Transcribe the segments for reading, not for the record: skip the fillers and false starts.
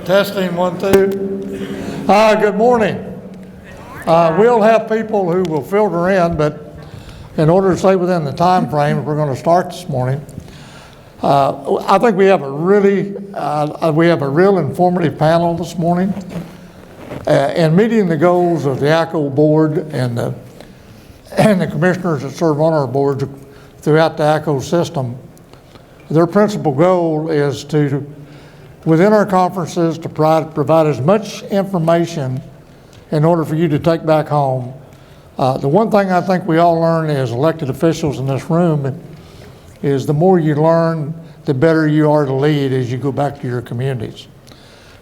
Testing 1, 2. Good morning. We'll have people who will filter in, but in order to stay within the time frame, we're going to start this morning. I think we have a real informative panel this morning. In meeting the goals of the ACCO board and the commissioners that serve on our boards throughout the ACCO system, their principal goal is to, within our conferences, to provide as much information in order for you to take back home. The one thing I think we all learn as elected officials in this room is the more you learn, the better you are to lead as you go back to your communities.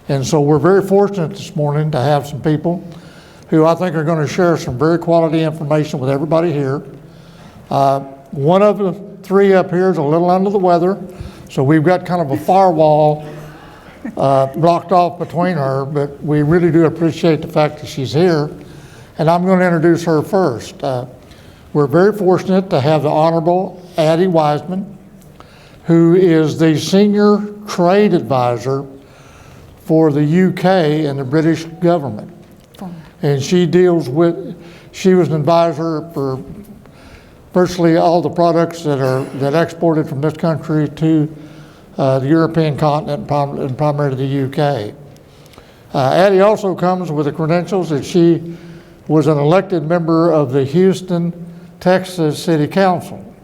And so we're very fortunate this morning to have some people who I think are going to share some very quality information with everybody here. One of the three up here is a little under the weather, so we've got kind of a firewall blocked off between her, but we really do appreciate the fact that she's here. And I'm going to introduce her first. We're very fortunate to have the Honorable Addie Wiseman, who is the Senior Trade Advisor for the UK and the British government. And she was an advisor for virtually all the products that exported from this country to the European continent and primarily the UK. Addie also comes with the credentials that she was an elected member of the Houston, Texas City Council.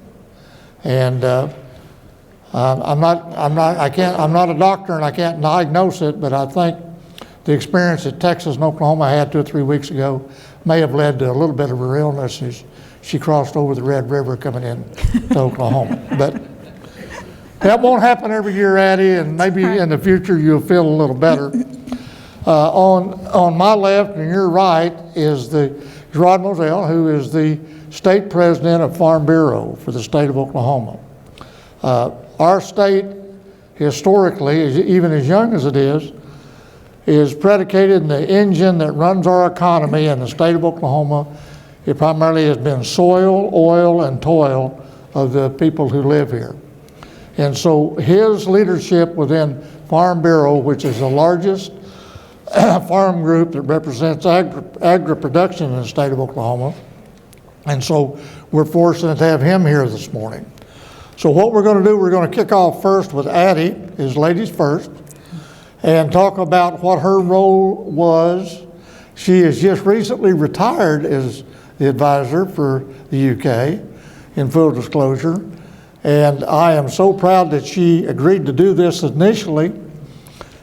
And I'm not a doctor and I can't diagnose it, but I think the experience that Texas and Oklahoma had 2 or 3 weeks ago may have led to a little bit of her illness as she crossed over the Red River coming in to Oklahoma. But that won't happen every year, Addie, and maybe in the future you'll feel a little better. On my left and your right is Rod Moesel, who is the state president of Farm Bureau for the state of Oklahoma. Our state, historically, even as young as it is predicated in the engine that runs our economy in the state of Oklahoma. It primarily has been soil, oil, and toil of the people who live here. And so his leadership within Farm Bureau, which is the largest farm group that represents agri-production in the state of Oklahoma. And so we're fortunate to have him here this morning. So what we're going to do, we're going to kick off first with Addie, as ladies first, and talk about what her role was. She has just recently retired as the advisor for the UK, in full disclosure. And I am so proud that she agreed to do this initially.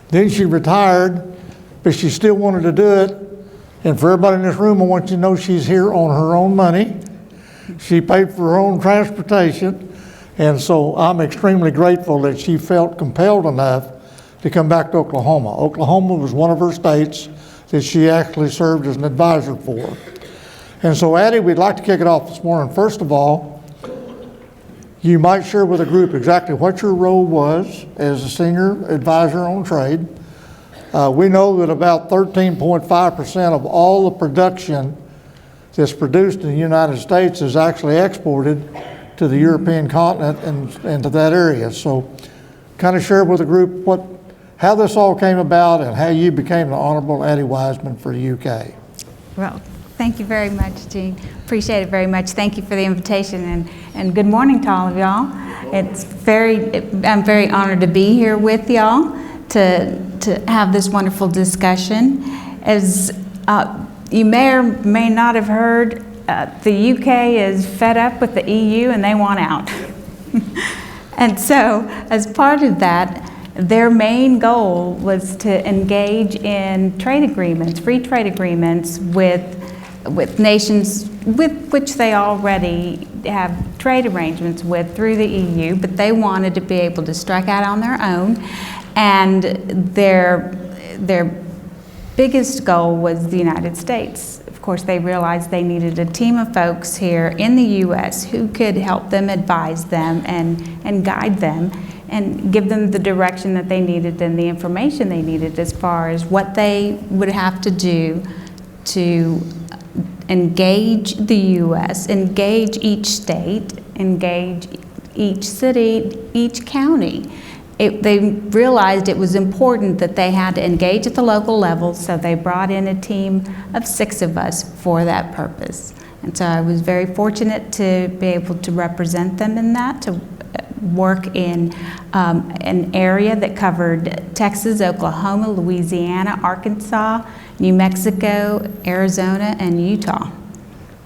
Then she retired, but she still wanted to do it. And for everybody in this room, I want you to know she's here on her own money. She paid for her own transportation. And so I'm extremely grateful that she felt compelled enough to come back to Oklahoma. Oklahoma was one of her states that she actually served as an advisor for. And so Addie, we'd like to kick it off this morning. First of all, you might share with the group exactly what your role was as a senior advisor on trade. We know that about 13.5% of all the production that's produced in the United States is actually exported to the European continent and to that area. So kind of share with the group how this all came about and how you became the Honorable Addie Wiseman for the UK. Well, thank you very much, Gene. Appreciate it very much. Thank you for the invitation and good morning to all of y'all. I'm very honored to be here with y'all to have this wonderful discussion. As you may or may not have heard, the UK is fed up with the EU and they want out. And so as part of that, their main goal was to engage in trade agreements, free trade agreements with nations with which they already have trade arrangements with through the EU, but they wanted to be able to strike out on their own. And their biggest goal was the United States. Of course, they realized they needed a team of folks here in the U.S. who could help them, advise them, and guide them, and give them the direction that they needed and the information they needed as far as what they would have to do to engage the U.S., engage each state, engage each city, each county they realized it was important that they had to engage at the local level, so they brought in a team of 6 of us for that purpose. And so I was very fortunate to be able to represent them in that, to work in an area that covered Texas, Oklahoma, Louisiana, Arkansas, New Mexico, Arizona, and Utah.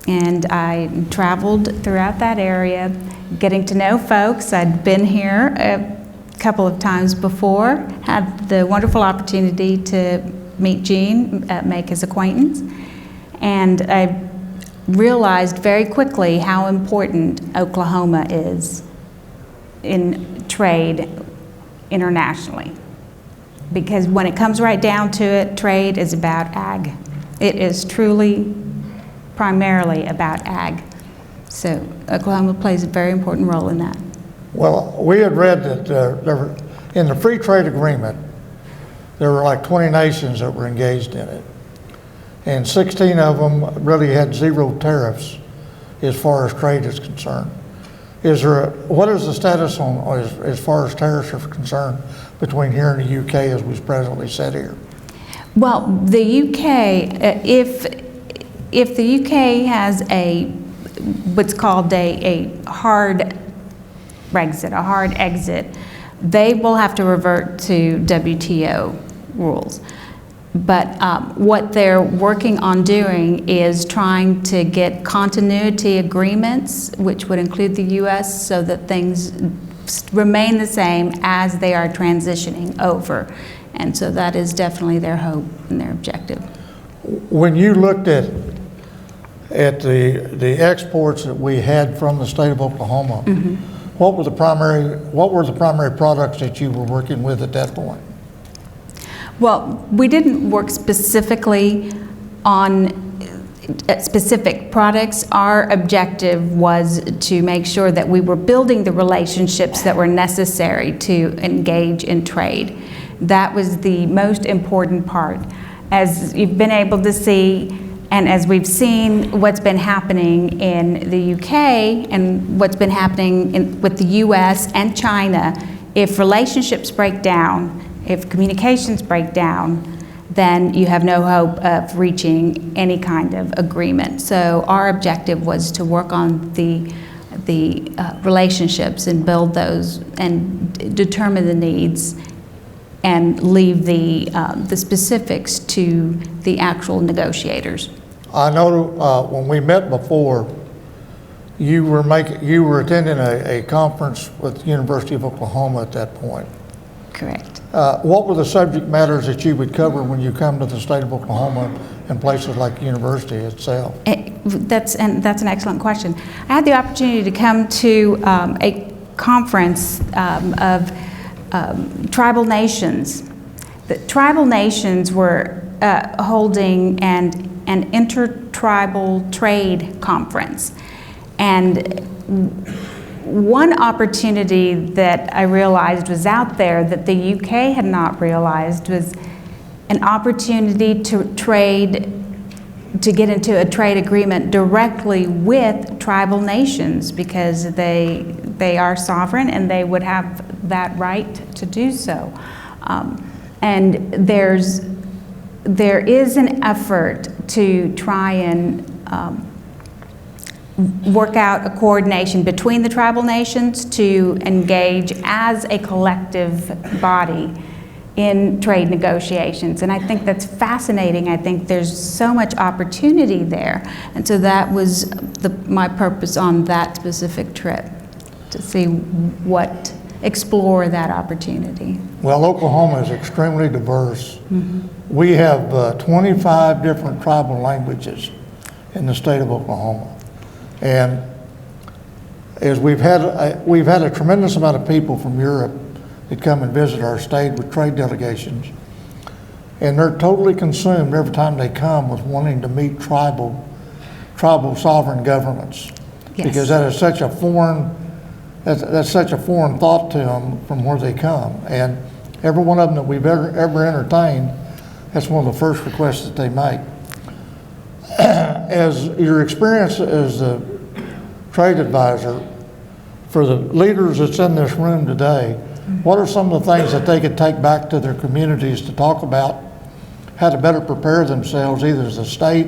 And I traveled throughout that area, getting to know folks. I'd been here a couple of times before, had the wonderful opportunity to meet Gene, make his acquaintance, and I realized very quickly how important Oklahoma is in trade internationally. Because when it comes right down to it, trade is about ag. It is truly, primarily about ag. So Oklahoma plays a very important role in that. Well, we had read that in the free trade agreement, there were like 20 nations that were engaged in it. And 16 of them really had 0 tariffs as far as trade is concerned. What is the status on as far as tariffs are concerned between here and the UK as we presently sit here? Well, the UK, if the UK has what's called a hard Brexit, a hard exit, they will have to revert to WTO rules. But what they're working on doing is trying to get continuity agreements, which would include the U.S., so that things remain the same as they are transitioning over. And so that is definitely their hope and their objective. When you looked at the exports that we had from the state of Oklahoma, mm-hmm. what were the primary products that you were working with at that point? Well, we didn't work specifically on specific products. Our objective was to make sure that we were building the relationships that were necessary to engage in trade. That was the most important part. As you've been able to see, and as we've seen what's been happening in the UK and what's been happening with the US and China, if relationships break down, if communications break down, then you have no hope of reaching any kind of agreement. So our objective was to work on the relationships and build those and determine the needs and leave the specifics to the actual negotiators. I know when we met before, you were attending a conference with the University of Oklahoma at that point. Correct. What were the subject matters that you would cover when you come to the state of Oklahoma and places like the university itself? That's an excellent question. I had the opportunity to come to a conference of tribal nations. The tribal nations were holding an intertribal trade conference. And one opportunity that I realized was out there that the UK had not realized was an opportunity to get into a trade agreement directly with tribal nations, because they are sovereign and they would have that right to do so. And there is an effort to try and work out a coordination between the tribal nations to engage as a collective body in trade negotiations. And I think that's fascinating. I think there's so much opportunity there. And so that was my purpose on that specific trip, to see explore that opportunity. Well, Oklahoma is extremely diverse. Mm-hmm. We have 25 different tribal languages in the state of Oklahoma. And as we've had a tremendous amount of people from Europe that come and visit our state with trade delegations, and they're totally consumed every time they come with wanting to meet tribal sovereign governments. Yes. Because that is such a foreign thought to them from where they come. And every one of them that we've ever entertained, that's one of the first requests that they make. As your experience as the trade advisor, for the leaders that's in this room today, what are some of the things that they could take back to their communities to talk about how to better prepare themselves, either as a state,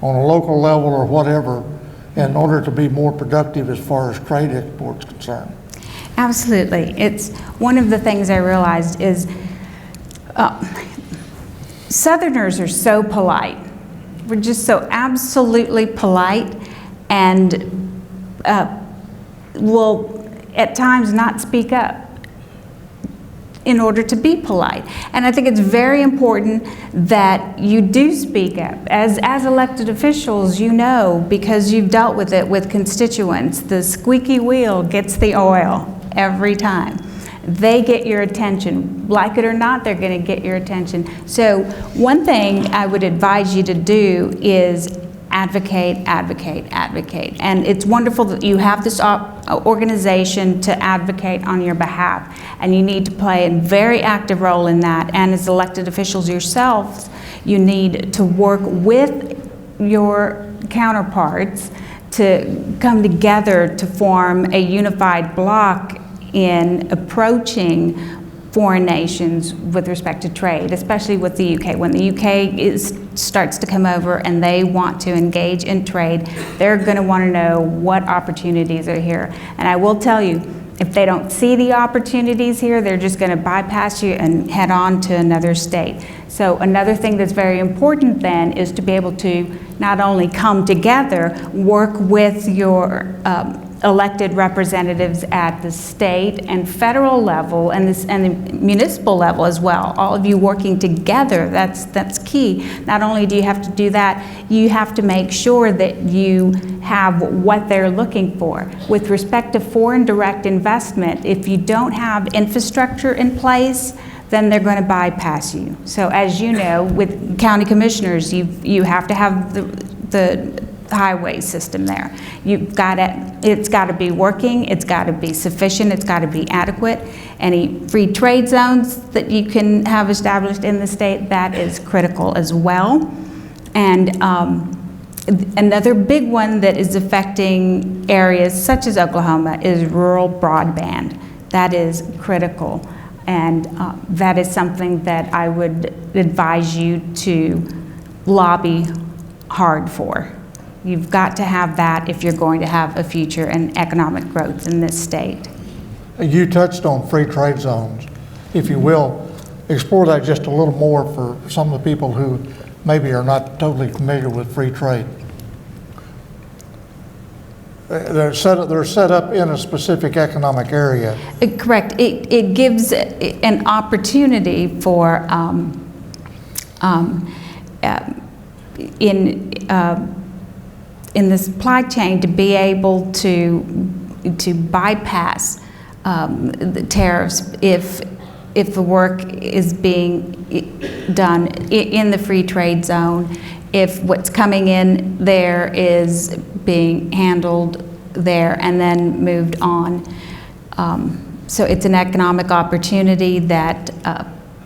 on a local level, or whatever, in order to be more productive as far as trade exports concerned? Absolutely. It's one of the things I realized is Southerners are so polite. We're just so absolutely polite, and will at times not speak up in order to be polite. And I think it's very important that you do speak up. As elected officials, you know, because you've dealt with it with constituents, the squeaky wheel gets the oil every time. They get your attention. Like it or not, they're going to get your attention. So one thing I would advise you to do is advocate, advocate, advocate. And it's wonderful that you have this organization to advocate on your behalf, and you need to play a very active role in that. And as elected officials yourselves, you need to work with your counterparts to come together to form a unified bloc in approaching foreign nations with respect to trade, especially with the UK. When the UK starts to come over and they want to engage in trade, they're going to want to know what opportunities are here. And I will tell you, if they don't see the opportunities here, they're just going to bypass you and head on to another state. So another thing that's very important then is to be able to not only come together, work with your elected representatives at the state and federal level and the municipal level as well. All of you working together, that's key. Not only do you have to do that, you have to make sure that you have what they're looking for. With respect to foreign direct investment, if you don't have infrastructure in place, then they're going to bypass you. So as you know, with county commissioners, you have to have the highway system there. It's got to be working, it's got to be sufficient, it's got to be adequate. Any free trade zones that you can have established in the state, that is critical as well. And another big one that is affecting areas such as Oklahoma is rural broadband. That is critical, and that is something that I would advise you to lobby hard for. You've got to have that if you're going to have a future and economic growth in this state. You touched on free trade zones. If you will, explore that just a little more for some of the people who maybe are not totally familiar with free trade. They're set up in a specific economic area. Correct. It gives an opportunity for in the supply chain to be able to bypass the tariffs if the work is being done in the free trade zone, if what's coming in there is being handled there and then moved on. So it's an economic opportunity that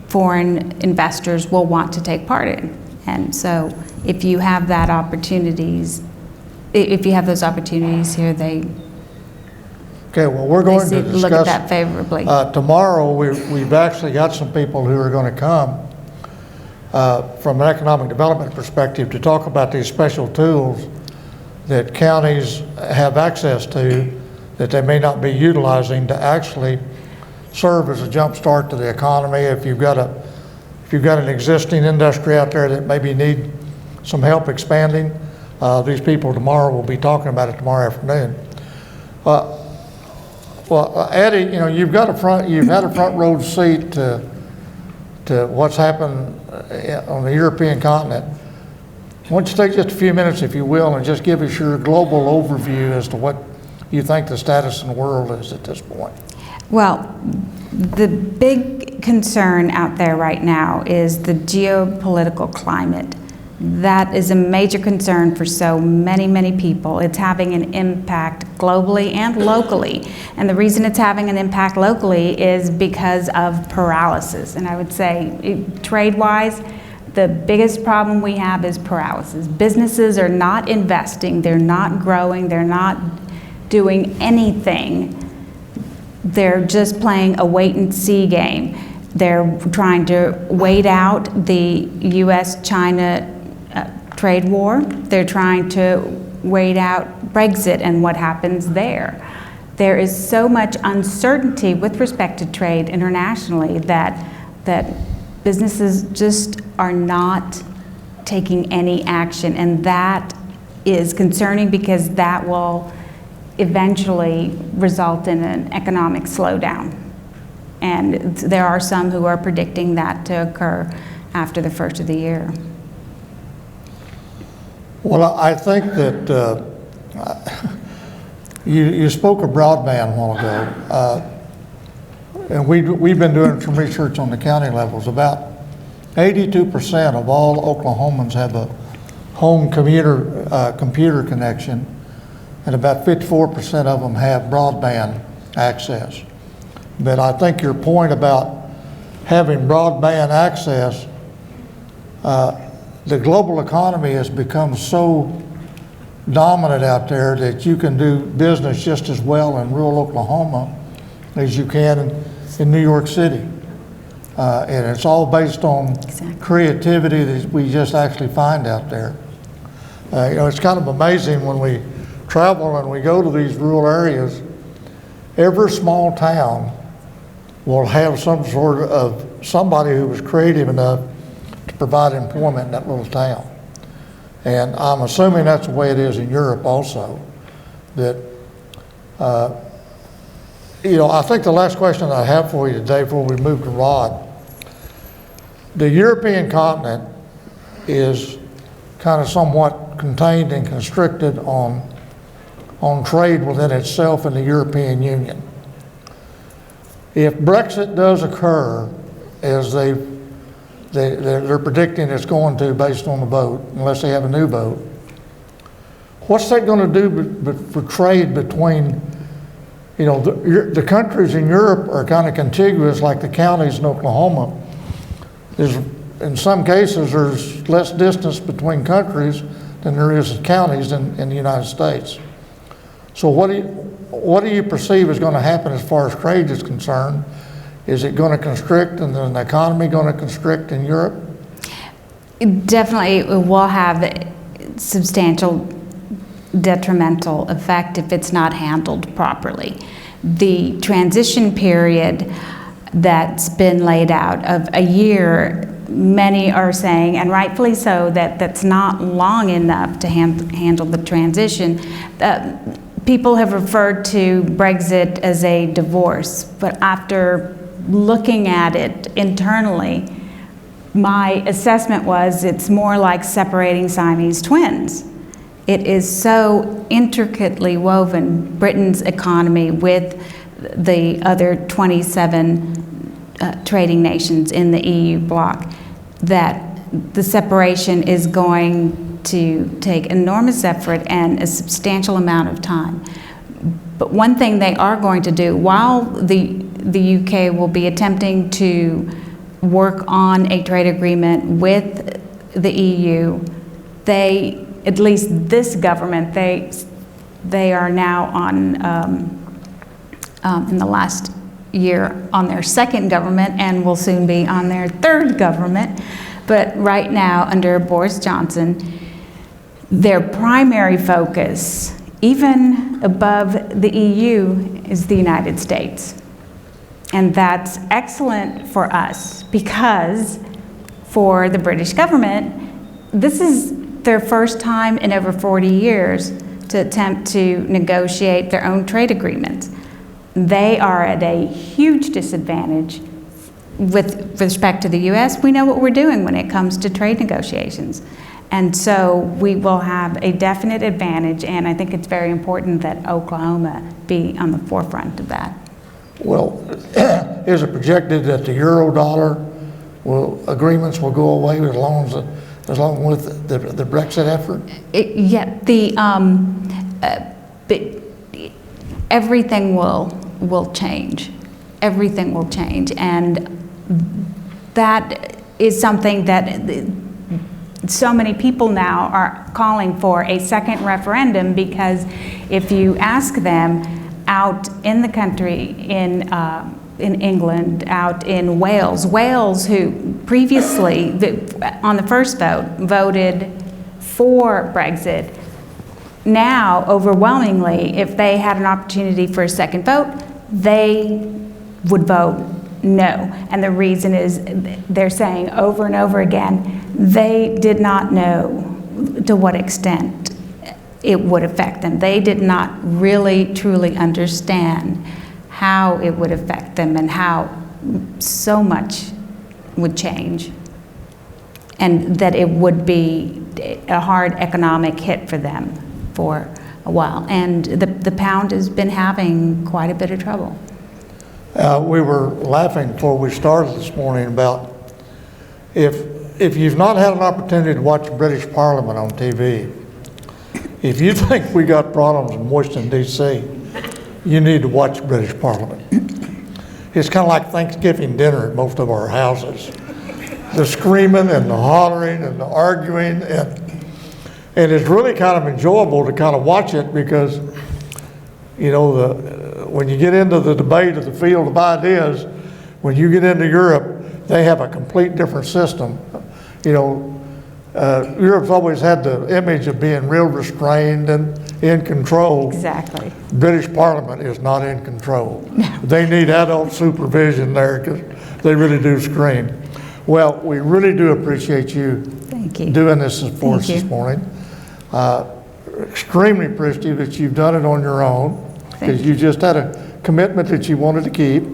foreign investors will want to take part in. And so if you have that opportunities, if you have those opportunities here, they Okay, well, we're going to discuss look at that favorably. Tomorrow, we've actually got some people who are going to come from an economic development perspective to talk about these special tools that counties have access to that they may not be utilizing to actually serve as a jump start to the economy. If you've got an existing industry out there that maybe need some help expanding, these people tomorrow will be talking about it tomorrow afternoon. Well, Addie, you've had a front row seat to what's happened on the European continent. Why don't you take just a few minutes, if you will, and just give us your global overview as to what you think the status in the world is at this point. Well, the big concern out there right now is the geopolitical climate. That is a major concern for so many, many people. It's having an impact globally and locally. And the reason it's having an impact locally is because of paralysis. And I would say, trade-wise, the biggest problem we have is paralysis. Businesses are not investing, they're not growing, they're not doing anything they're just playing a wait-and-see game. They're trying to wait out the U.S.-China trade war. They're trying to wait out Brexit and what happens there. There is so much uncertainty with respect to trade internationally that businesses just are not taking any action, and that is concerning because that will eventually result in an economic slowdown. And there are some who are predicting that to occur after the first of the year. Well, I think that you spoke of broadband a while ago, and we've been doing some research on the county levels. About 82% of all Oklahomans have a home computer connection, and about 54% of them have broadband access. But I think your point about having broadband access, the global economy has become so dominant out there that you can do business just as well in rural Oklahoma as you can in New York City. And it's all based on creativity that we just actually find out there. It's kind of amazing when we travel and we go to these rural areas, every small town will have some sort of somebody who was creative enough to provide employment in that little town. And I'm assuming that's the way it is in Europe also. That, I think the last question I have for you today before we move to Rod, the European continent is kind of somewhat contained and constricted on trade within itself in the European Union. If Brexit does occur, as they're predicting it's going to based on the vote, unless they have a new vote, what's that going to do for trade between, the countries in Europe are kind of contiguous like the counties in Oklahoma. In some cases, there's less distance between countries than there is counties in the United States. So what do you perceive is going to happen as far as trade is concerned? Is it going to constrict, and is the economy going to constrict in Europe? Definitely, it will have a substantial detrimental effect if it's not handled properly. The transition period that's been laid out of a year, many are saying, and rightfully so, that that's not long enough to handle the transition. People have referred to Brexit as a divorce, but after looking at it internally, my assessment was it's more like separating Siamese twins. It is so intricately woven, Britain's economy with the other 27 trading nations in the EU bloc, that the separation is going to take enormous effort and a substantial amount of time. But one thing they are going to do, while the UK will be attempting to work on a trade agreement with the EU, they, at least this government, they are now on, in the last year, on their second government and will soon be on their third government. But right now, under Boris Johnson, their primary focus, even above the EU, is the United States. And that's excellent for us because for the British government, this is their first time in over 40 years to attempt to negotiate their own trade agreements. They are at a huge disadvantage with respect to the US. We know what we're doing when it comes to trade negotiations. And so we will have a definite advantage, and I think it's very important that Oklahoma be on the forefront of that. Well, is it projected that the euro-dollar agreements will go away as long with the Brexit effort? Everything will change. Everything will change, and that is something that so many people now are calling for a second referendum, because if you ask them, out in the country, in England, out in Wales. Wales, who previously, on the first vote, voted for Brexit, now overwhelmingly, if they had an opportunity for a second vote, they would vote no. And the reason is they're saying over and over again, they did not know to what extent it would affect them. They did not really truly understand how it would affect them and how so much would change, and that it would be a hard economic hit for them for a while. And the pound has been having quite a bit of trouble. We were laughing before we started this morning about if you've not had an opportunity to watch British Parliament on TV, if you think we got problems in Washington, D.C., you need to watch British Parliament. It's kind of like Thanksgiving dinner at most of our houses. The screaming and the hollering and the arguing, and it's really kind of enjoyable to kind of watch it because, you know, when you get into the debate of the field of ideas, when you get into Europe, they have a complete different system. You know, Europe's always had the image of being real restrained and in control. Exactly. British Parliament is not in control. No. They need adult supervision there because they really do scream. Well, we really do appreciate you doing this for us this morning. Extremely appreciative that you've done it on your own because you just had a commitment that you wanted to keep.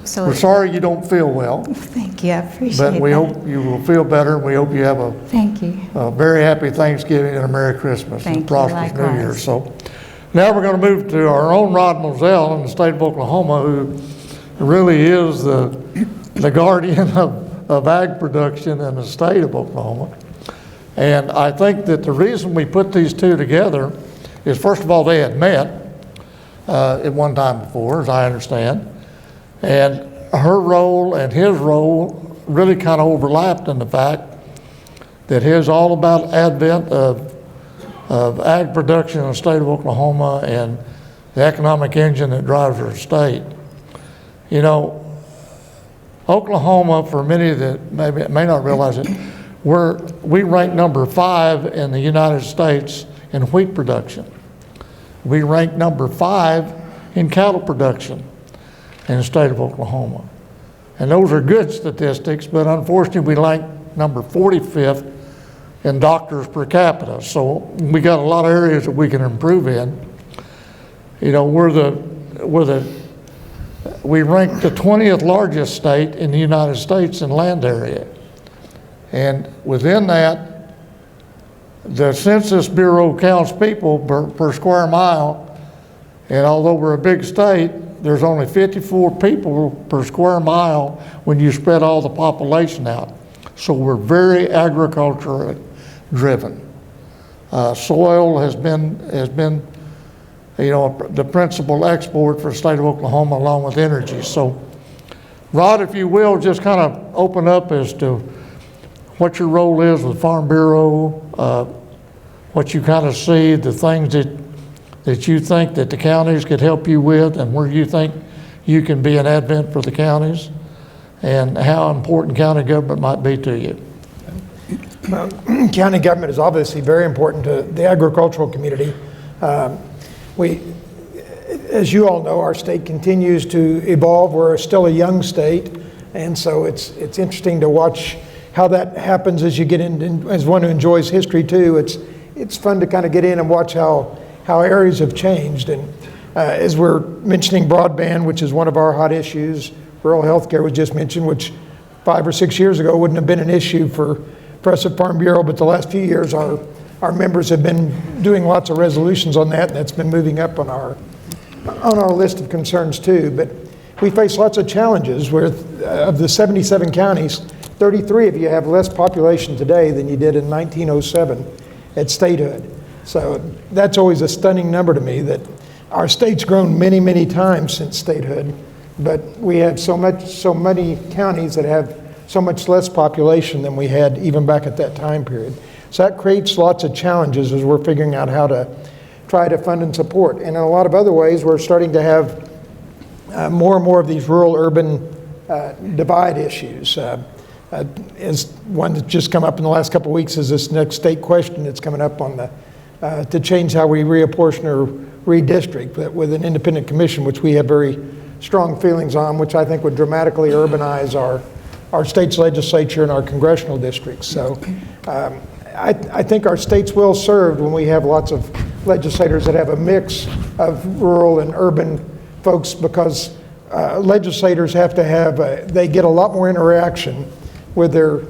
Absolutely. We're sorry you don't feel well. Thank you, I appreciate it. But we hope you will feel better, and we hope you have a very happy Thanksgiving and a Merry Christmas and a prosperous New Year. So now we're going to move to our own Rod Moesel in the state of Oklahoma, who really is the guardian of ag production in the state of Oklahoma. And I think that the reason we put these two together is, first of all, they had met at one time before, as I understand. And her role and his role really kind of overlapped in the fact that his all about advent of ag production in the state of Oklahoma and the economic engine that drives our state. You know, Oklahoma, for many that may not realize it, we rank number 5 in the United States in wheat production. We rank number 5 in cattle production in the state of Oklahoma. And those are good statistics, but unfortunately we rank number 45th in doctors per capita. So we got a lot of areas that we can improve in. You know, we rank the 20th largest state in the United States in land area. And within that, the Census Bureau counts people per square mile, and although we're a big state, there's only 54 people per square mile when you spread all the population out. So we're very agriculture driven. Soil has been, you know, the principal export for the state of Oklahoma along with energy. So Rod, if you will, just kind of open up as to what your role is with Farm Bureau, what you kind of see, the things that you think that the counties could help you with, and where you think you can be an advent for the counties, and how important county government might be to you. Well, county government is obviously very important to the agricultural community. As you all know, our state continues to evolve. We're still a young state, and so it's interesting to watch how that happens as you get in, as one who enjoys history too. It's fun to kind of get in and watch how areas have changed. And as we're mentioning broadband, which is one of our hot issues, rural health care was just mentioned, which 5 or 6 years ago wouldn't have been an issue for us at Farm Bureau, but the last few years our members have been doing lots of resolutions on that, and that's been moving up on our list of concerns too. But we face lots of challenges with, of the 77 counties, 33 of you have less population today than you did in 1907 at statehood. So that's always a stunning number to me, that our state's grown many, many times since statehood, but we have so many counties that have so much less population than we had even back at that time period. So that creates lots of challenges as we're figuring out how to try to fund and support. And in a lot of other ways, we're starting to have more and more of these rural-urban divide issues. Is one that's just come up in the last couple of weeks is this next state question that's coming up on the to change how we reapportion or redistrict with an independent commission, which we have very strong feelings on, which I think would dramatically urbanize our state's legislature and our congressional districts. So I think our state's well served when we have lots of legislators that have a mix of rural and urban folks, because legislators have to have, they get a lot more interaction with their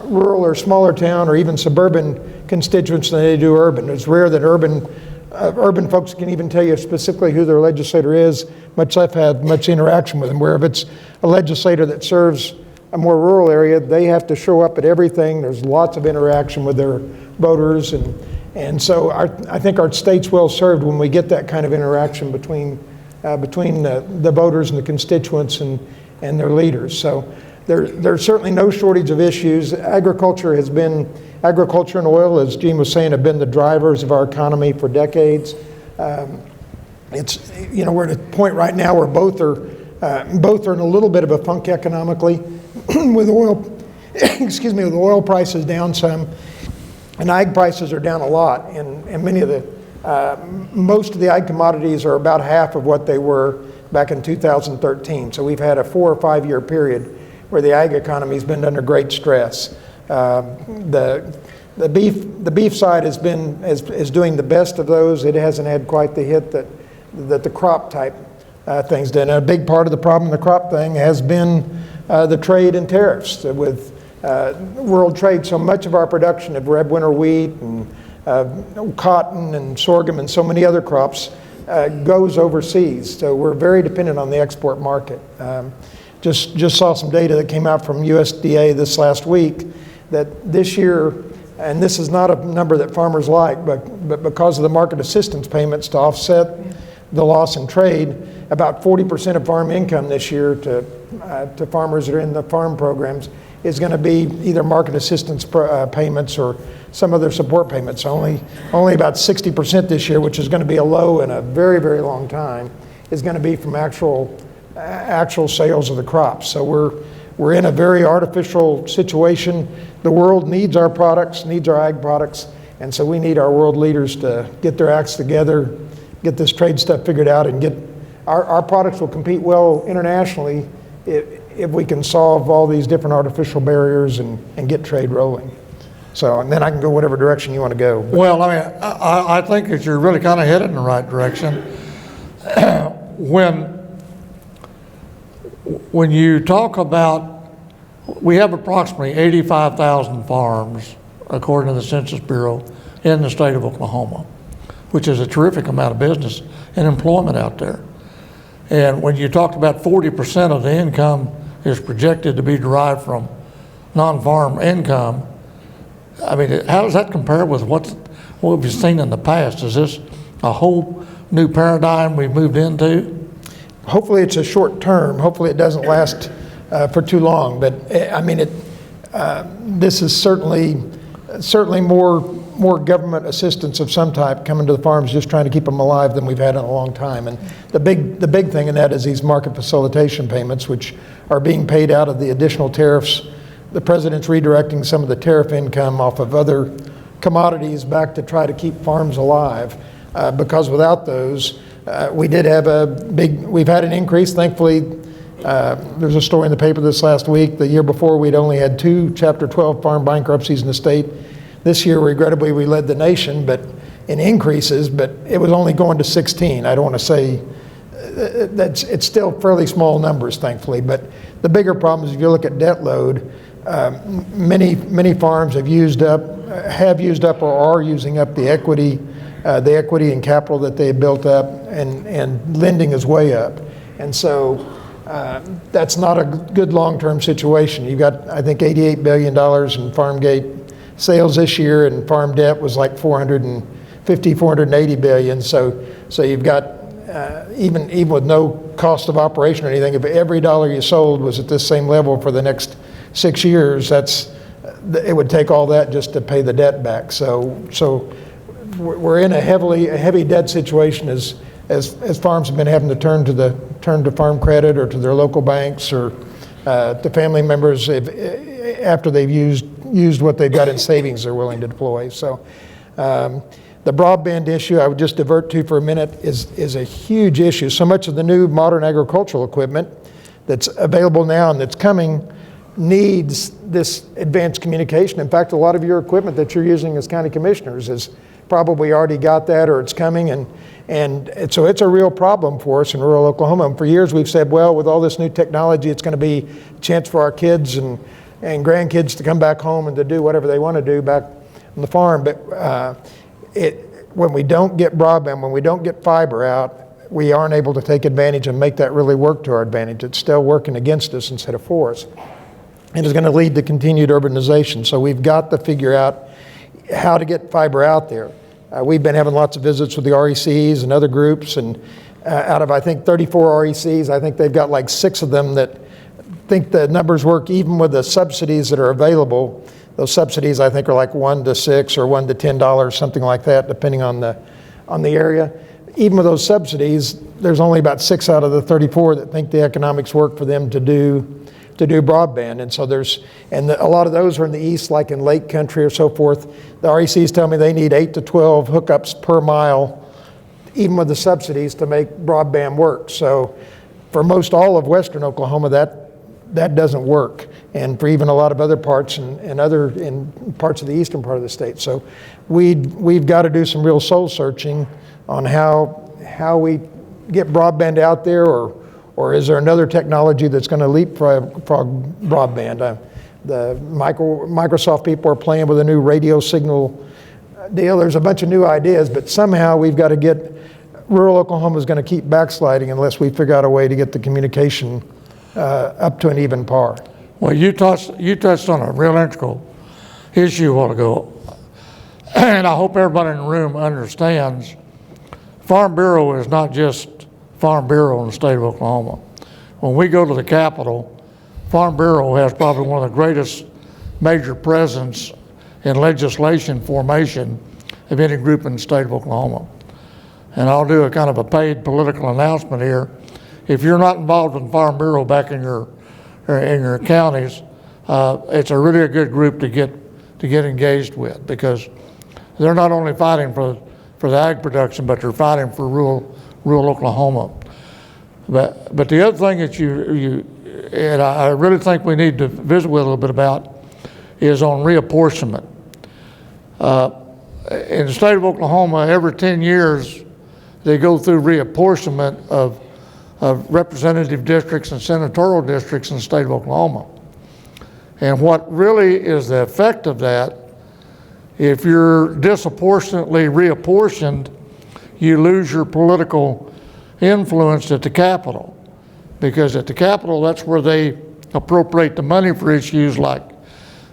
rural or smaller town or even suburban constituents than they do urban. It's rare that urban folks can even tell you specifically who their legislator is, much less have much interaction with them. Where if it's a legislator that serves a more rural area, they have to show up at everything. There's lots of interaction with their voters, and so I think our state's well served when we get that kind of interaction between the voters and the constituents and their leaders. So there's certainly no shortage of issues. Agriculture and oil, as Gene was saying, have been the drivers of our economy for decades. It's, you know, we're at a point right now where both are in a little bit of a funk economically, with oil, with oil prices down some, and ag prices are down a lot, and many of most of the ag commodities are about half of what they were back in 2013. So we've had a 4 or 5 year period where the ag economy has been under great stress. The beef side is doing the best of those. It hasn't had quite the hit that the crop type things did. And a big part of the problem in the crop thing has been the trade and tariffs with world trade. So much of our production of red winter wheat and cotton and sorghum and so many other crops goes overseas. So we're very dependent on the export market. Just saw some data that came out from USDA this last week that this year, and this is not a number that farmers like, but because of the market assistance payments to offset the loss in trade, about 40% of farm income this year to farmers that are in the farm programs is going to be either market assistance payments or some other support payments. Only about 60% this year, which is going to be a low in a very, very long time, is going to be from actual sales of the crops. So we're in a very artificial situation. The world needs our products, needs our ag products, and so we need our world leaders to get their acts together, get this trade stuff figured out, and get our products will compete well internationally if we can solve all these different artificial barriers and get trade rolling. So, and then I can go whatever direction you want to go. Well, I mean, I think that you're really kind of headed in the right direction. When you talk about, we have approximately 85,000 farms, according to the Census Bureau, in the state of Oklahoma, which is a terrific amount of business and employment out there. And when you talked about 40% of the income is projected to be derived from non-farm income, I mean, how does that compare with what we've seen in the past? Is this a whole new paradigm we've moved into? Hopefully it's a short term. Hopefully it doesn't last for too long. But I mean, this is certainly more government assistance of some type coming to the farms, just trying to keep them alive, than we've had in a long time. And the big thing in that is these market facilitation payments, which are being paid out of the additional tariffs. The president's redirecting some of the tariff income off of other commodities back to try to keep farms alive, because without those, we've had an increase. Thankfully, there's a story in the paper this last week. The year before, we'd only had 2 Chapter 12 farm bankruptcies in the state. This year, regrettably, we led the nation, but in increases, but it was only going to 16. I don't want to say it's still fairly small numbers, thankfully. But the bigger problem is if you look at debt load, many farms have used up or are using up the equity and capital that they built up, and lending is way up. And so that's not a good long-term situation. You've got, I think, $88 billion in farm gate sales this year, and farm debt was like $480 billion. So you've got, even with no cost of operation or anything, if every dollar you sold was at this same level for the next 6 years, it would take all that just to pay the debt back. So we're in a heavy debt situation as farms have been having to turn to farm credit or to their local banks or to family members after they've used what they've got in savings they're willing to deploy. So the broadband issue I would just divert to for a minute is a huge issue. So much of the new modern agricultural equipment that's available now and that's coming needs this advanced communication. In fact, a lot of your equipment that you're using as county commissioners has probably already got that, or it's coming, and so it's a real problem for us in rural Oklahoma. And for years we've said, well, with all this new technology, it's going to be a chance for our kids and grandkids to come back home and to do whatever they want to do back on the farm. But when we don't get broadband, when we don't get fiber out, we aren't able to take advantage and make that really work to our advantage. It's still working against us instead of for us. And it's going to lead to continued urbanization. So we've got to figure out how to get fiber out there. We've been having lots of visits with the RECs and other groups, and out of, I think, 34 RECs, I think they've got like 6 of them that think the numbers work even with the subsidies that are available. Those subsidies, I think, are like $1 to $6 or $1 to $10, something like that, depending on the area. Even with those subsidies, there's only about 6 out of the 34 that think the economics work for them to do broadband. And so a lot of those are in the east, like in Lake Country or so forth. The RECs tell me they need 8 to 12 hookups per mile, even with the subsidies, to make broadband work. So for most all of western Oklahoma, that doesn't work. And for even a lot of other parts in parts of the eastern part of the state. So we've got to do some real soul searching on how we get broadband out there, or is there another technology that's going to leapfrog broadband? The Microsoft people are playing with a new radio signal deal. There's a bunch of new ideas, but somehow we've got to get, rural Oklahoma is going to keep backsliding unless we figure out a way to get the communication up to an even par. Well, you touched on a real integral issue a while ago, and I hope everybody in the room understands Farm Bureau is not just Farm Bureau in the state of Oklahoma. When we go to the Capitol, Farm Bureau has probably one of the greatest major presence in legislation formation of any group in the state of Oklahoma. And I'll do a kind of a paid political announcement here. If you're not involved in Farm Bureau back in your counties, it's a really good group to get engaged with, because they're not only fighting for the ag production, but they're fighting for rural Oklahoma. But the other thing that and I really think we need to visit with a little bit about is on reapportionment. In the state of Oklahoma, every 10 years, they go through reapportionment of representative districts and senatorial districts in the state of Oklahoma. And what really is the effect of that, if you're disproportionately reapportioned, you lose your political influence at the Capitol. Because at the Capitol, that's where they appropriate the money for issues like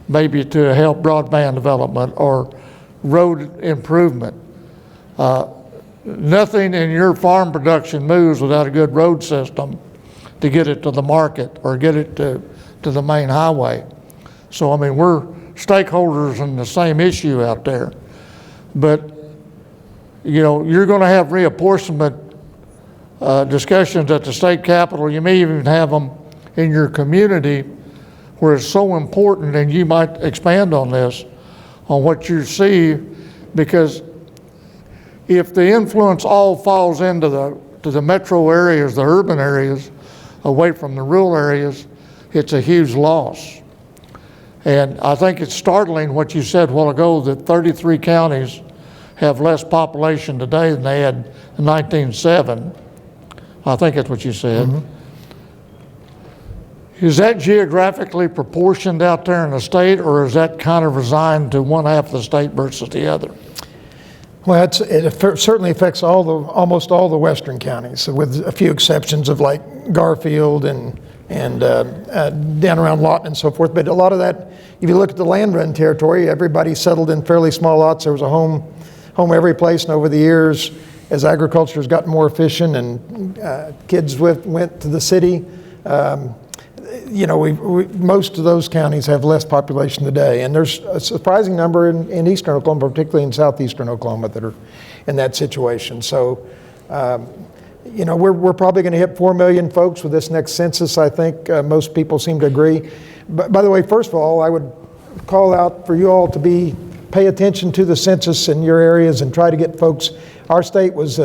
maybe to help broadband development or road improvement. Nothing in your farm production moves without a good road system to get it to the market or get it to the main highway. So, I mean, we're stakeholders in the same issue out there. But, you know, you're going to have reapportionment discussions at the state capitol. You may even have them in your community where it's so important, and you might expand on this, on what you see, because if the influence all falls into the metro areas, the urban areas, away from the rural areas, it's a huge loss. And I think it's startling what you said a while ago, that 33 counties have less population today than they had in 1907. I think that's what you said. Mm-hmm. Is that geographically proportioned out there in the state, or is that kind of resigned to one half of the state versus the other? Well, it certainly affects almost all the western counties, with a few exceptions of like Garfield and down around Lawton and so forth. But a lot of that, if you look at the land run territory, everybody settled in fairly small lots. There was a home every place, and over the years, as agriculture has gotten more efficient and kids went to the city, most of those counties have less population today, and there's a surprising number in eastern Oklahoma, particularly in southeastern Oklahoma, that are in that situation. So, we're probably going to hit 4 million folks with this next census. I think most people seem to agree. But by the way, first of all, I would call out for you all to pay attention to the census in your areas and try to get folks. Our state was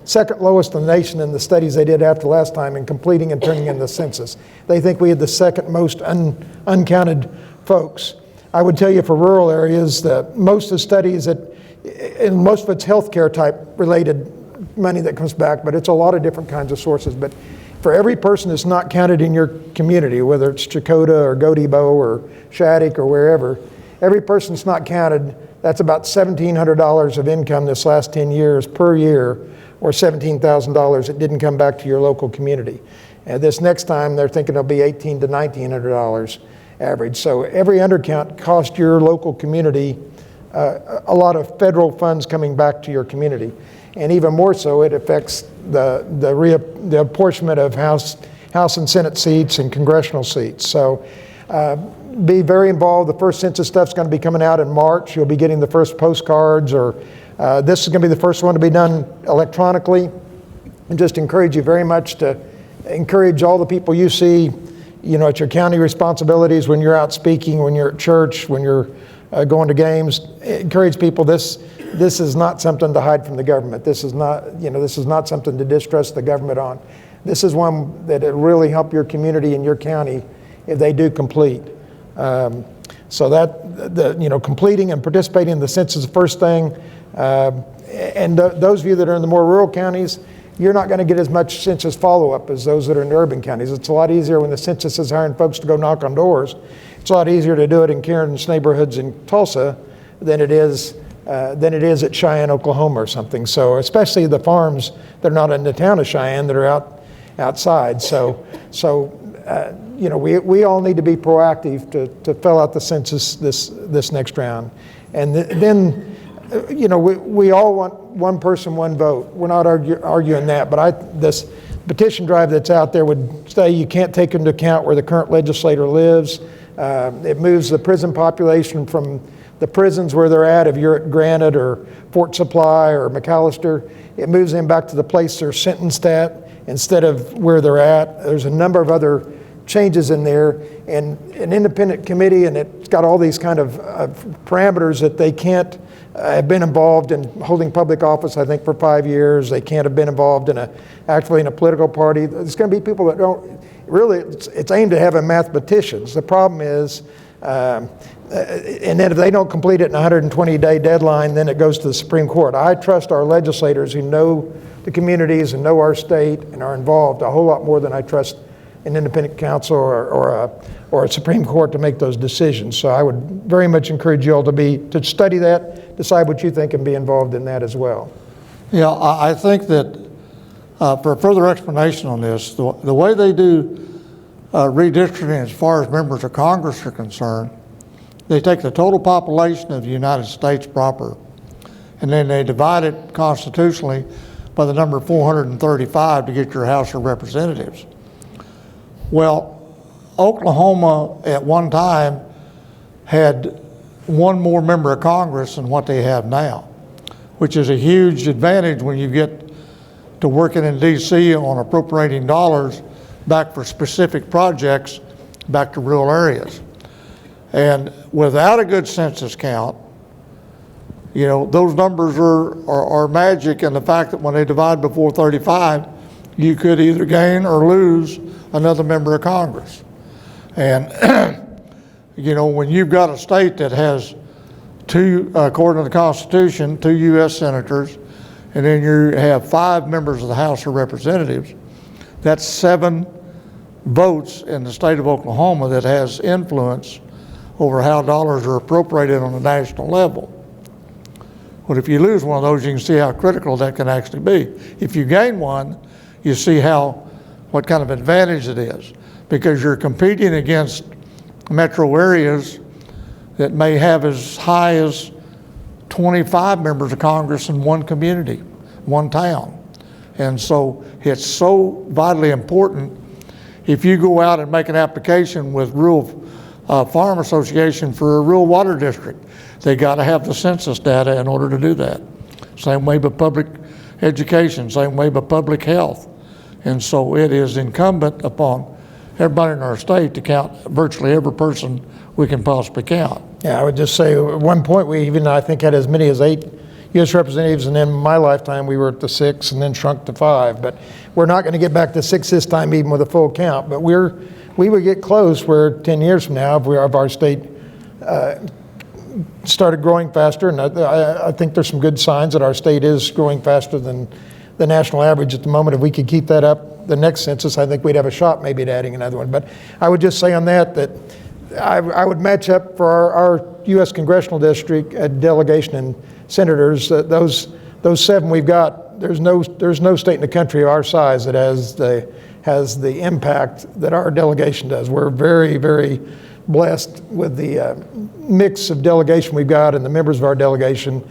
second lowest in the nation in the studies they did after last time in completing and turning in the census. They think we had the second most uncounted folks. I would tell you for rural areas that most of the studies and most of it's healthcare type related money that comes back, but it's a lot of different kinds of sources. But for every person that's not counted in your community, whether it's Chakota or Godibo or Shattuck or wherever, every person that's not counted, that's about $1,700 of income this last 10 years per year, or $17,000 that didn't come back to your local community. And this next time, they're thinking it'll be $1,800 to $1,900 average. So every undercount cost your local community a lot of federal funds coming back to your community. And even more so, it affects the apportionment of House and Senate seats and congressional seats. So be very involved. The first census stuff's going to be coming out in March. You'll be getting the first postcards, or this is going to be the first one to be done electronically. And just encourage you very much to encourage all the people you see, at your county responsibilities, when you're out speaking, when you're at church, when you're going to games. Encourage people. This is not something to hide from the government. This is not something to distrust the government on. This is one that will really help your community and your county if they do complete. So that completing and participating in the census is the first thing. And those of you that are in the more rural counties, you're not going to get as much census follow-up as those that are in the urban counties. It's a lot easier when the census is hiring folks to go knock on doors. It's a lot easier to do it in Karen's neighborhoods in Tulsa than it is at Cheyenne, Oklahoma or something. So especially the farms that are not in the town of Cheyenne, that are outside. So we all need to be proactive to fill out the census this next round. And then we all want one person, one vote. We're not arguing that, but this petition drive that's out there would say you can't take into account where the current legislator lives. It moves the prison population from the prisons where they're at, if you're at Granite or Fort Supply or McAllister, it moves them back to the place they're sentenced at instead of where they're at. There's a number of other changes in there, and an independent committee, and it's got all these kind of parameters that they can't have been involved in holding public office, I think, for 5 years. They can't have been involved actually in a political party. There's going to be people that don't, really, it's aimed at having mathematicians. The problem is, and then if they don't complete it in a 120-day deadline, then it goes to the Supreme Court. I trust our legislators who know the communities and know our state and are involved a whole lot more than I trust an independent counsel or a Supreme Court to make those decisions. So I would very much encourage you all to study that, decide what you think, and be involved in that as well. Yeah, I think that for further explanation on this, the way they do redistricting as far as members of Congress are concerned, they take the total population of the United States proper, and then they divide it constitutionally by the number 435 to get your House of Representatives. Well, Oklahoma at one time had one more member of Congress than what they have now, which is a huge advantage when you get to working in D.C. on appropriating dollars back for specific projects back to rural areas. And without a good census count, those numbers are magic, and the fact that when they divide by 435, you could either gain or lose another member of Congress. And when you've got a state that has two, according to the Constitution, 2 U.S. senators, and then you have 5 members of the House of Representatives, that's 7 votes in the state of Oklahoma that has influence over how dollars are appropriated on a national level. But if you lose one of those, you can see how critical that can actually be. If you gain one, you see what kind of advantage it is, because you're competing against metro areas that may have as high as 25 members of Congress in one community, one town. And so it's so vitally important if you go out and make an application with Rural Farm Association for a rural water district, they got to have the census data in order to do that. Same way with public education, same way with public health. And so it is incumbent upon everybody in our state to count virtually every person we can possibly count. Yeah, I would just say at one point we even, I think, had as many as 8 U.S. representatives, and in my lifetime we were at the 6 and then shrunk to 5. But we're not going to get back to 6 this time even with a full count. But we would get close where 10 years from now, if our state started growing faster, and I think there's some good signs that our state is growing faster than the national average at the moment. If we could keep that up the next census, I think we'd have a shot maybe at adding another one. But I would just say on that I would match up for our U.S. congressional district delegation and senators. Those 7 we've got, there's no state in the country of our size that has the impact that our delegation does. We're very, very blessed with the mix of delegation we've got, and the members of our delegation.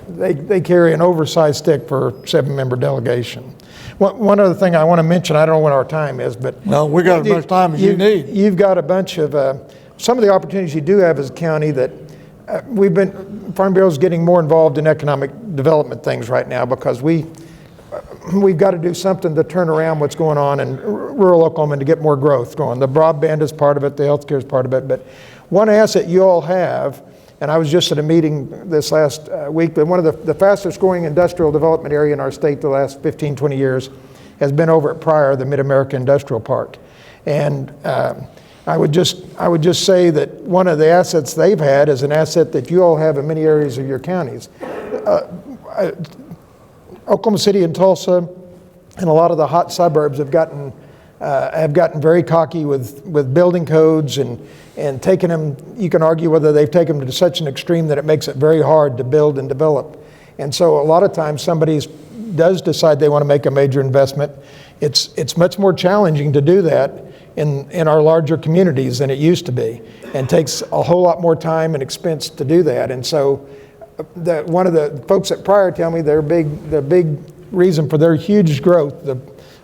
They carry an oversized stick for a 7-member delegation. One other thing I want to mention, I don't know what our time is, but No, we got as much time as you need. You've got a bunch of some of the opportunities you do have as a county that Farm Bureau is getting more involved in economic development things right now, because we've got to do something to turn around what's going on in rural Oklahoma and to get more growth going. The broadband is part of it, the healthcare is part of it, but one asset you all have, and I was just at a meeting this last week, but one of the fastest growing industrial development area in our state the last 15, 20 years has been over at Pryor, the Mid-America Industrial Park. And I would just say that one of the assets they've had is an asset that you all have in many areas of your counties. Oklahoma City and Tulsa and a lot of the hot suburbs have gotten very cocky with building codes and taken them. You can argue whether they've taken them to such an extreme that it makes it very hard to build and develop. And so a lot of times somebody does decide they want to make a major investment. It's much more challenging to do that in our larger communities than it used to be, and takes a whole lot more time and expense to do that. And so one of the folks at Pryor tell me the big reason for their huge growth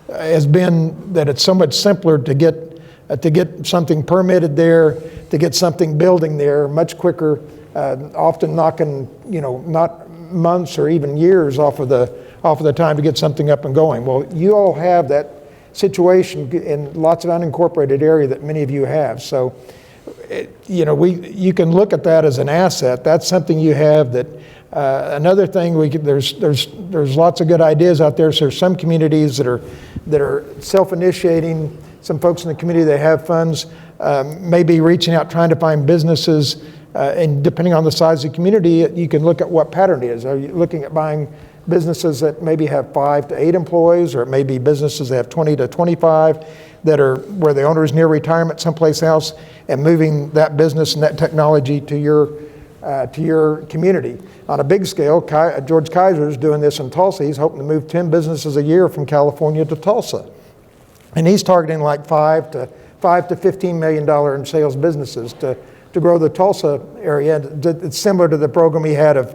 has been that it's so much simpler to get something permitted there, to get something building there much quicker, often knocking not months or even years off of the time to get something up and going. Well, you all have that situation in lots of unincorporated area that many of you have. So, you can look at that as an asset. That's something you have. That another thing there's lots of good ideas out there. So there's some communities that are self-initiating. Some folks in the community that have funds, maybe reaching out trying to find businesses, and depending on the size of the community, you can look at what pattern it is. Are you looking at buying businesses that maybe have 5 to 8 employees, or maybe businesses that have 20 to 25 that are where the owner is near retirement someplace else, and moving that business and that technology to your community? On a big scale, George Kaiser is doing this in Tulsa. He's hoping to move 10 businesses a year from California to Tulsa. And he's targeting like $5 to $15 million in sales businesses to grow the Tulsa area. It's similar to the program he had of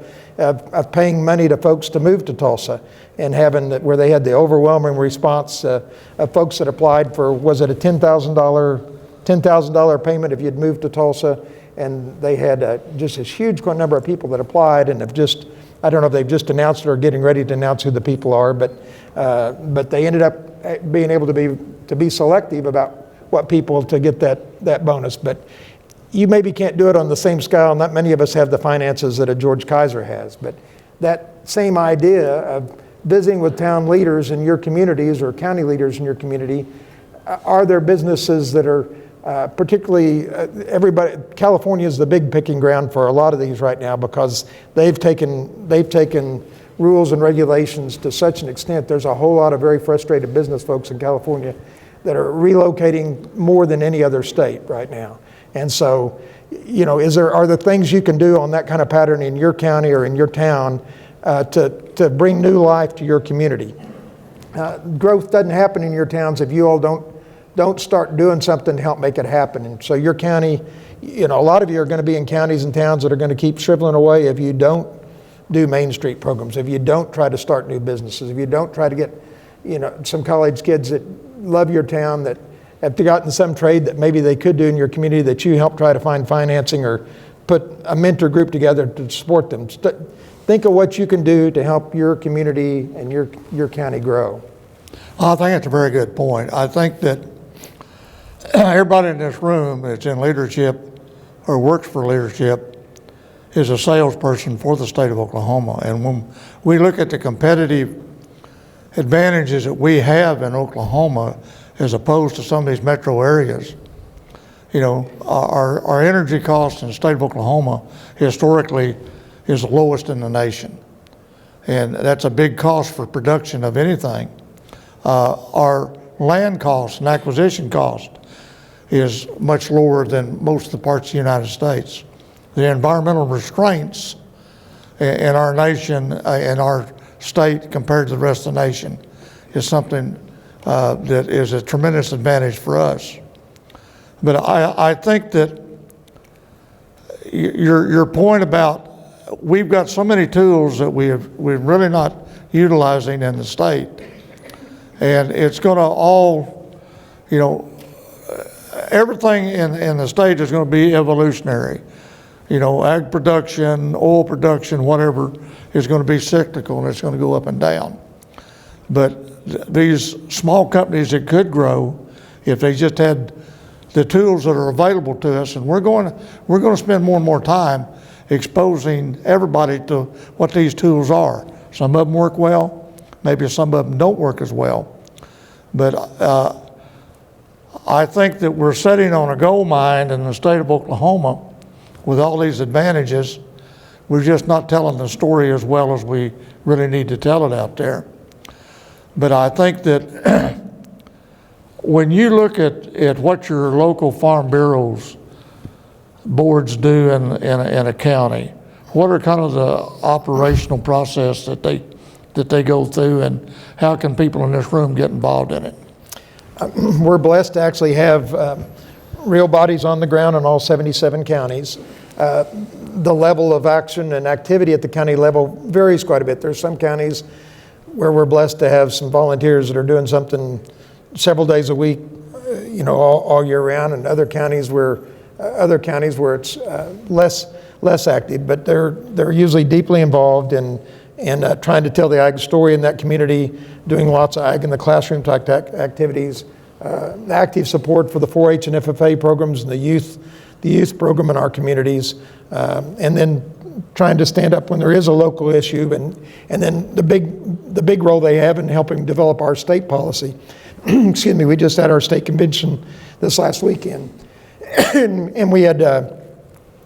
paying money to folks to move to Tulsa, and having where they had the overwhelming response of folks that applied for, was it a $10,000 payment if you'd moved to Tulsa? And they had just this huge number of people that applied, and I don't know if they've just announced it or getting ready to announce who the people are, but they ended up being able to be selective about what people to get that bonus. But you maybe can't do it on the same scale. Not many of us have the finances that a George Kaiser has, but that same idea of visiting with town leaders in your communities or county leaders in your community, are there businesses that are particularly California is the big picking ground for a lot of these right now, because they've taken rules and regulations to such an extent. There's a whole lot of very frustrated business folks in California that are relocating more than any other state right now. And so, are there things you can do on that kind of pattern in your county or in your town to bring new life to your community? Growth doesn't happen in your towns if you all don't start doing something to help make it happen. And so your county, a lot of you are going to be in counties and towns that are going to keep shriveling away if you don't do Main Street programs, if you don't try to start new businesses, if you don't try to get, some college kids that love your town, that have gotten some trade that maybe they could do in your community that you help try to find financing or put a mentor group together to support them. Think of what you can do to help your community and your county grow. I think it's a very good point. I think that everybody in this room that's in leadership or works for leadership is a salesperson for the state of Oklahoma. And when we look at the competitive advantages that we have in Oklahoma as opposed to some of these metro areas, you know, our energy costs in the state of Oklahoma historically is the lowest in the nation. And that's a big cost for production of anything. Our land cost and acquisition cost is much lower than most of the parts of the United States. The environmental restraints in our nation, in our state compared to the rest of the nation is something that is a tremendous advantage for us. But I think that your point about we've got so many tools that we're really not utilizing in the state. And it's going to all, you know, everything in the state is going to be evolutionary. You know, ag production, oil production, whatever, is going to be cyclical and it's going to go up and down. But these small companies that could grow, if they just had the tools that are available to us, and we're going to spend more and more time exposing everybody to what these tools are. Some of them work well, maybe some of them don't work as well. But I think that we're sitting on a gold mine in the state of Oklahoma with all these advantages. We're just not telling the story as well as we really need to tell it out there. But I think that when you look at what your local farm bureaus boards do in a county, what are kind of the operational process that they go through, and how can people in this room get involved in it? We're blessed to actually have real bodies on the ground in all 77 counties. The level of action and activity at the county level varies quite a bit. There's some counties where we're blessed to have some volunteers that are doing something several days a week, you know, all year round, and other counties where it's less active, but they're usually deeply involved in trying to tell the ag story in that community, doing lots of ag in the classroom type activities, active support for the 4-H and FFA programs and the youth program in our communities, and then trying to stand up when there is a local issue, and then the big role they have in helping develop our state policy. Excuse me, we just had our state convention this last weekend, and we had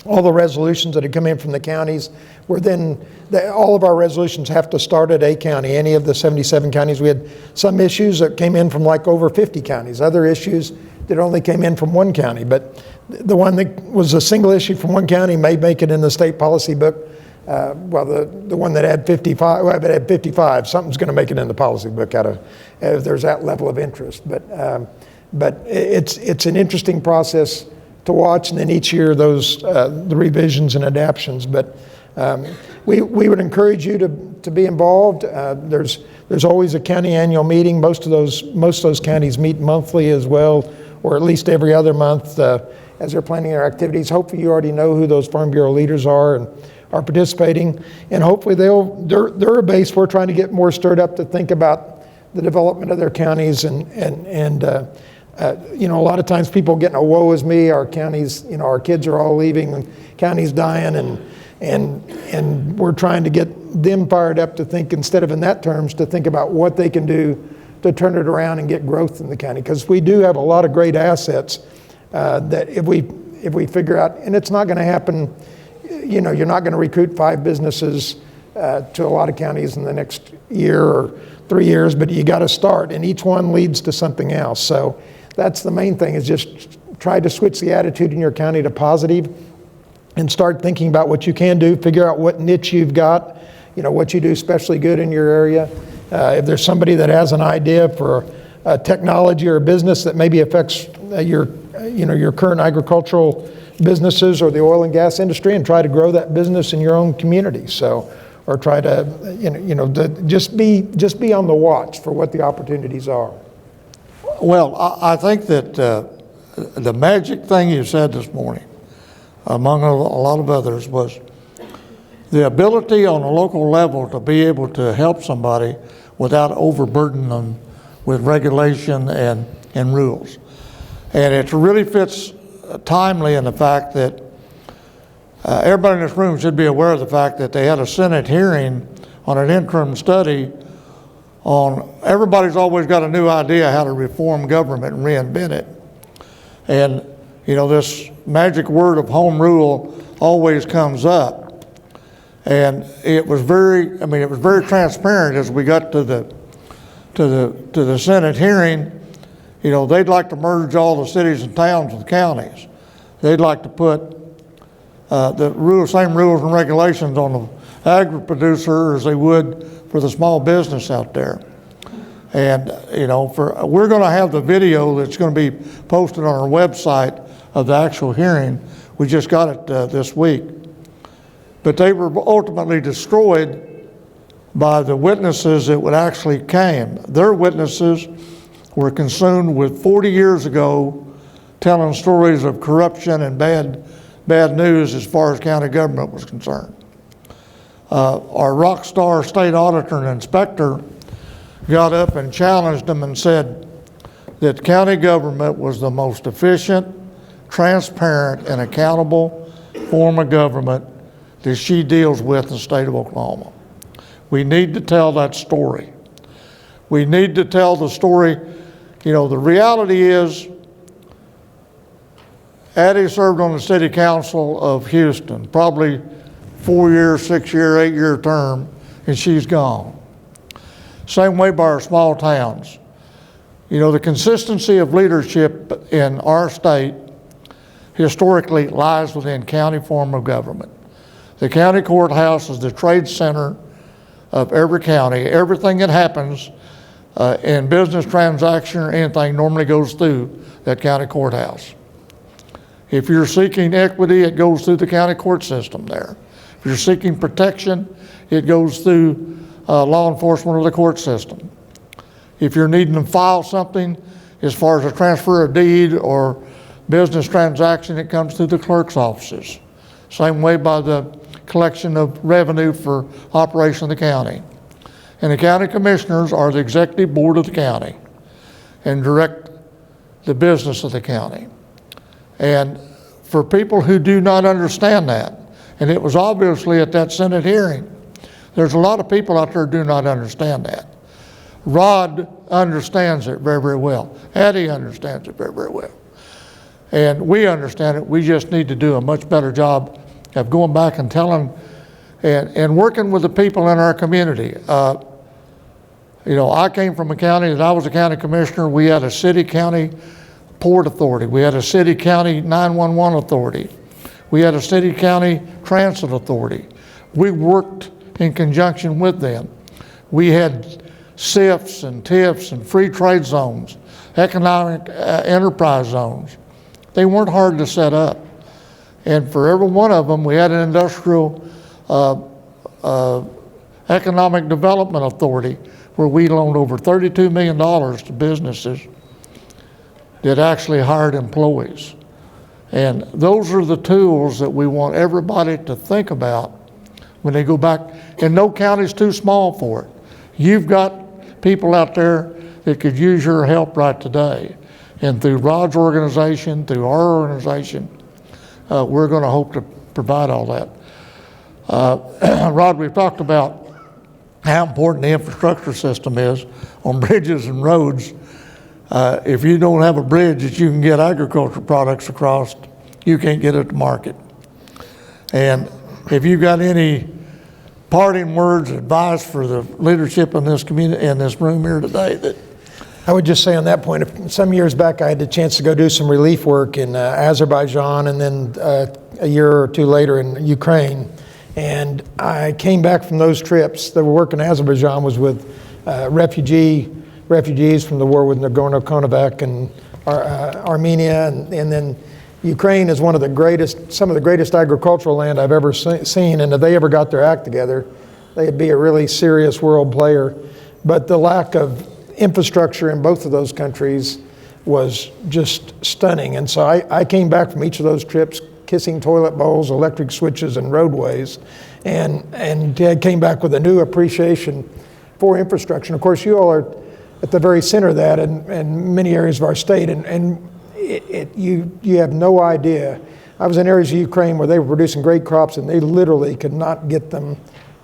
all the resolutions that had come in from the counties were then, all of our resolutions have to start at a county, any of the 77 counties. We had some issues that came in from like over 50 counties, other issues that only came in from one county, but the one that was a single issue from one county may make it in the state policy book. Well, the one that had 55, well, if it had 55, something's going to make it in the policy book if there's that level of interest. But it's an interesting process to watch, and then each year the revisions and adaptions. But we would encourage you to be involved. There's always a county annual meeting. Most of those counties meet monthly as well, or at least every other month as they're planning their activities. Hopefully you already know who those Farm Bureau leaders are and are participating, and hopefully they're a base we're trying to get more stirred up to think about the development of their counties and you know, a lot of times people getting a woe is me, our counties, you know, our kids are all leaving, the county's dying, and we're trying to get them fired up to think, instead of in that terms, to think about what they can do to turn it around and get growth in the county, because we do have a lot of great assets that if we figure out, and it's not going to happen, you know, you're not going to recruit 5 businesses to a lot of counties in the next year or 3 years, but you got to start, and each one leads to something else. So that's the main thing, is just try to switch the attitude in your county to positive and start thinking about what you can do, figure out what niche you've got, you know, what you do especially good in your area. If there's somebody that has an idea for a technology or a business that maybe affects your current agricultural businesses or the oil and gas industry, and try to grow that business in your own community. So, or try to, just be on the watch for what the opportunities are. Well, I think that the magic thing you said this morning, among a lot of others, was the ability on a local level to be able to help somebody without overburdening them with regulation and rules. And it really fits timely in the fact that everybody in this room should be aware of the fact that they had a Senate hearing on an interim study on, everybody's always got a new idea how to reform government and reinvent it. And, you know, this magic word of home rule always comes up. And it was very, it was very transparent as we got to the Senate hearing. You know, they'd like to merge all the cities and towns with counties. They'd like to put same rules and regulations on the agri-producer as they would for the small business out there. And, you know, we're going to have the video that's going to be posted on our website of the actual hearing. We just got it this week. But they were ultimately destroyed by the witnesses that would actually came. Their witnesses were consumed with 40 years ago telling stories of corruption and bad news as far as county government was concerned. Our rock star state auditor and inspector got up and challenged them and said that county government was the most efficient, transparent, and accountable form of government that she deals with in the state of Oklahoma. We need to tell that story. We need to tell the story. You know, the reality is, Addie served on the city council of Houston, probably 4-year, 6-year, 8-year term, and she's gone. Same way by our small towns. You know, the consistency of leadership in our state historically lies within county form of government. The county courthouse is the trade center of every county. Everything that happens in business transaction or anything normally goes through that county courthouse. If you're seeking equity, it goes through the county court system there. If you're seeking protection, it goes through law enforcement or the court system. If you're needing to file something as far as a transfer of deed or business transaction, it comes through the clerk's offices. Same way by the collection of revenue for operation of the county. And the county commissioners are the executive board of the county and direct the business of the county. And for people who do not understand that, and it was obviously at that Senate hearing, there's a lot of people out there who do not understand that. Rod understands it very, very well. Addie understands it very, very well. And we understand it. We just need to do a much better job of going back and telling and working with the people in our community. You know, I came from a county that I was a county commissioner. We had a city-county port authority. We had a city-county 911 authority. We had a city-county transit authority. We worked in conjunction with them. We had SIFs and TIFs and free trade zones, economic enterprise zones. They weren't hard to set up. And for every one of them, we had an industrial economic development authority where we loaned over $32 million to businesses that actually hired employees. And those are the tools that we want everybody to think about when they go back. And no county's too small for it. You've got people out there that could use your help right today. And through Rod's organization, through our organization, we're going to hope to provide all that. Rod, we've talked about how important the infrastructure system is on bridges and roads. If you don't have a bridge that you can get agriculture products across, you can't get it to market. And if you've got any parting words, advice for the leadership in this community, in this room here today, that I would just say on that point, some years back I had the chance to go do some relief work in Azerbaijan and then a year or two later in Ukraine. And I came back from those trips. The work in Azerbaijan was with refugees from the war with Nagorno-Karabakh and Armenia. And then Ukraine is some of the greatest agricultural land I've ever seen. And if they ever got their act together, they'd be a really serious world player. But the lack of infrastructure in both of those countries was just stunning. And so I came back from each of those trips kissing toilet bowls, electric switches, and roadways, and came back with a new appreciation for infrastructure. And of course, you all are at the very center of that in many areas of our state, and you have no idea. I was in areas of Ukraine where they were producing great crops, and they literally could not get them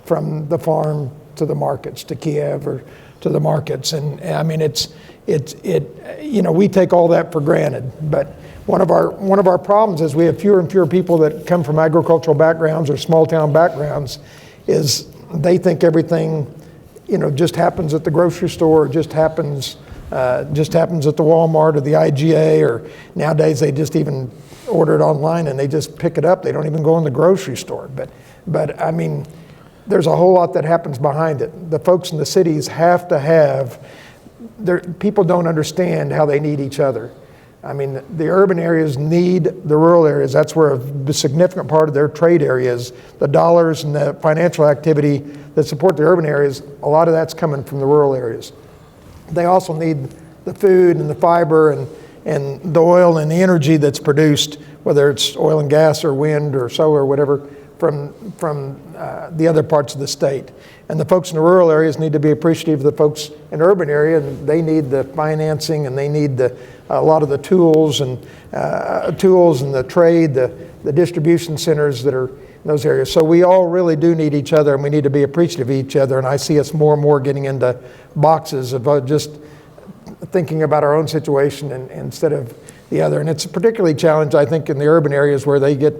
from the farm to the markets, to Kiev or to the markets. And I mean, we take all that for granted. But one of our problems is we have fewer and fewer people that come from agricultural backgrounds or small town backgrounds. Is they think everything, just happens at the grocery store, or just happens at the Walmart or the IGA, or nowadays they just even order it online and they just pick it up. They don't even go in the grocery store. But I mean, there's a whole lot that happens behind it. The folks in the cities have to have, people don't understand how they need each other. I mean, the urban areas need the rural areas. That's where a significant part of their trade areas, the dollars and the financial activity that support the urban areas, a lot of that's coming from the rural areas. They also need the food and the fiber and the oil and the energy that's produced, whether it's oil and gas or wind or solar or whatever, from the other parts of the state. And the folks in the rural areas need to be appreciative of the folks in the urban area, and they need the financing, and they need a lot of the tools and the trade, the distribution centers that are in those areas. So we all really do need each other, and we need to be appreciative of each other. And I see us more and more getting into boxes of just thinking about our own situation instead of the other. And it's particularly challenged, I think, in the urban areas where they get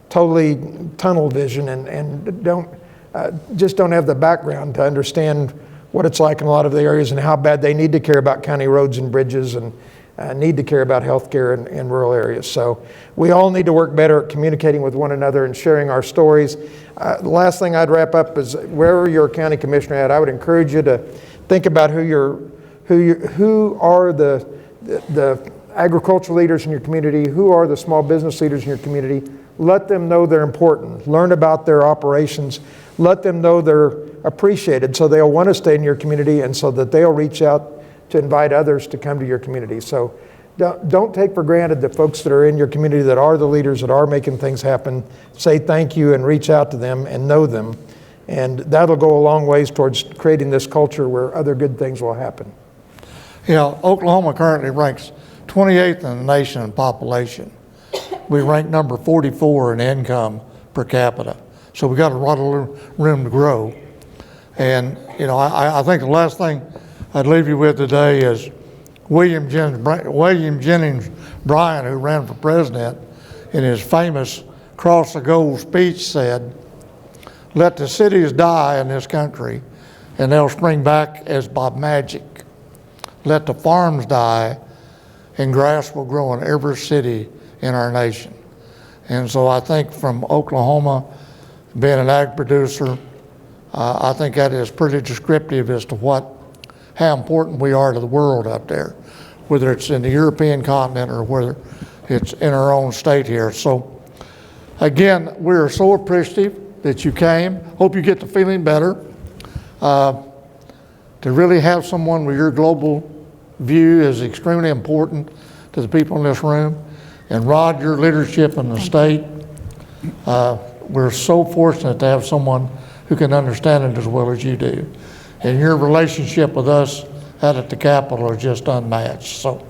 totally tunnel vision and don't have the background to understand what it's like in a lot of the areas and how bad they need to care about county roads and bridges and need to care about healthcare in rural areas. So we all need to work better at communicating with one another and sharing our stories. The last thing I'd wrap up is, wherever you're a county commissioner at, I would encourage you to think about who are the agricultural leaders in your community, who are the small business leaders in your community. Let them know they're important. Learn about their operations. Let them know they're appreciated, so they'll want to stay in your community, and so that they'll reach out to invite others to come to your community. So don't take for granted the folks that are in your community that are the leaders that are making things happen. Say thank you and reach out to them and know them. And that'll go a long ways towards creating this culture where other good things will happen. Oklahoma currently ranks 28th in the nation in population. We rank number 44 in income per capita. So we got a lot of room to grow. And, I think the last thing I'd leave you with today is William Jennings Bryan, who ran for president, in his famous Cross the Gold speech said, "Let the cities die in this country, and they'll spring back as by magic. Let the farms die, and grass will grow in every city in our nation." And so I think from Oklahoma, being an ag producer, I think that is pretty descriptive as to how important we are to the world up there, whether it's in the European continent or whether it's in our own state here. So again, we are so appreciative that you came. Hope you get to feeling better. To really have someone with your global view is extremely important to the people in this room. And Rod, your leadership in the state, we're so fortunate to have someone who can understand it as well as you do. And your relationship with us out at the Capitol is just unmatched. So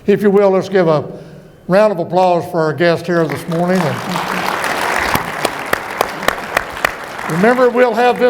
if you will, let's give a round of applause for our guest here this morning. And remember, we'll have this